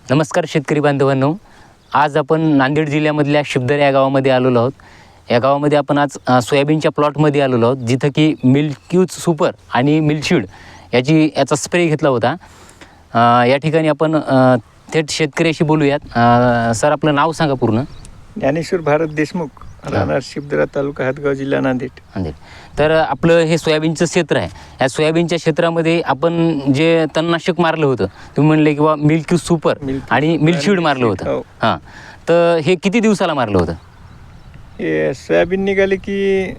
नमस्कार शेतकरी बांधवांनो, आज आपण नांदेड जिल्ह्यामधल्या शिवदर या गावामध्ये आलेलो आहोत. या गावामध्ये आपण आज सोयाबीनच्या प्लॉटमध्ये आलेलो आहोत, जिथं की मिल्क्यूज सुपर आणि मिल्कशीड याचा स्प्रे घेतला होता. या ठिकाणी आपण थेट शेतकऱ्याशी बोलूयात. सर, आपलं नाव सांगा पूर्ण. ज्ञानेश्वर भारत देशमुख, राहणार शिवदरा तालुका, हातगाव, जिल्हा नांदेड. तर आपलं हे सोयाबीनचं क्षेत्र आहे. या सोयाबीनच्या क्षेत्रामध्ये आपण जे तणनाशक मारलं होतं, तुम्ही म्हणले किंवा मिल्क्यूज सुपर आणि मिल्कशीड मारलं होतं. हां, तर हे किती दिवसाला मारलं होतं? हे सोयाबीन निघाले की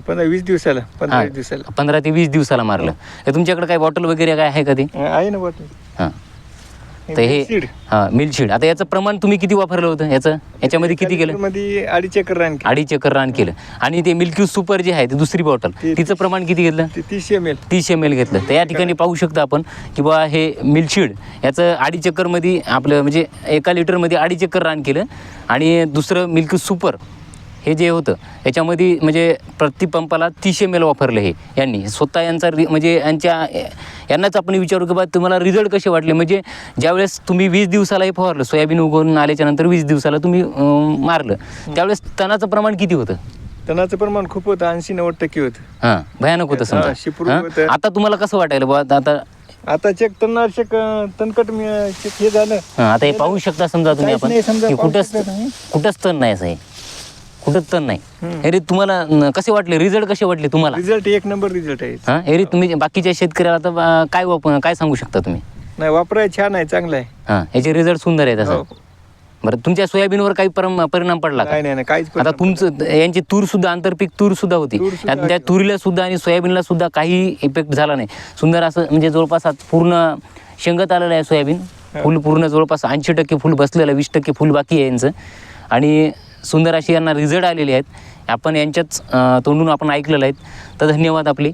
15-20 दिवसाला. 15 ते 20 दिवसाला मारलं. तर तुमच्याकडे काही बॉटल वगैरे काय आहे का ते? आहे ना बॉटल. हां, तर हे मिल्कशीड. आता याचं प्रमाण तुम्ही किती वापरलं होतं? याच्यामध्ये किती केलं? मध्ये 2.5 एकर रान 2.5 एकर रान केलं. आणि ते मिल्क्यूज सुपर जे आहे, ते दुसरी बॉटल, तिचं प्रमाण किती घेतलं? 30 ml. 30 ml घेतलं. तर या ठिकाणी पाहू शकता आपण की बा हे मिल्कशीड याचं 2.5 एकरमध्ये आपलं म्हणजे 1 लिटरमध्ये 2.5 एकर रान केलं. आणि दुसरं मिल्क्यूज सुपर हे जे होतं याच्यामध्ये म्हणजे प्रति पंपाला 30 ml वापरलं. हे यांनी स्वतः यांचा म्हणजे यांनाच आपण विचारू की बा तुम्हाला रिझल्ट कसे वाटले. म्हणजे ज्यावेळेस तुम्ही 20 दिवसाला हे फवारलं, सोयाबीन उगवून आल्याच्यानंतर 20 दिवसाला तुम्ही मारलं, त्यावेळेस तणाचं प्रमाण किती होतं? तणाचं प्रमाण खूप होतं, 80-90% होतं. हां, भयानक होतं समजा. होतं. आता तुम्हाला कसं वाटायला बा? आता चेक तणनाशक तणकट चेक हे झालं. आता हे पाहू शकता समजा तुम्ही आपण नाही, समजा की पाहू कुठंच तण नाही. असं आहे, कुठंच तण नाही. अरे तुम्हाला कसे वाटले रिझल्ट? कसे वाटले तुम्हाला? रिझल्ट 1 नंबर रिझल्ट आहे. हां, अरे तुम्ही बाकीच्या शेतकऱ्याला तर काय सांगू शकता तुम्ही? नाही, वापराय छान आहे, चांगलं आहे. हां, याचे रिझल्ट सुंदर आहेत. असं बरं, तुमच्या सोयाबीनवर काही परिणाम पडला का? नाही, काहीच. आता तुमचं यांची तूर सुद्धा, आंतरपीक तूर सुद्धा होती, त्या तुरीला सुद्धा आणि सोयाबीनला सुद्धा काही इफेक्ट झाला नाही. सुंदर असं म्हणजे जवळपास पूर्ण शेंगत आलेलं आहे सोयाबीन. फुल पूर्ण जवळपास 80% फुल बसलेलं, 20% फुल बाकी आहे यांचं. आणि सुंदर अशी यांना रिझल्ट आलेले आहेत. आपण यांच्याच तोंडून आपण ऐकलेलं आहेत. तर धन्यवाद आपले.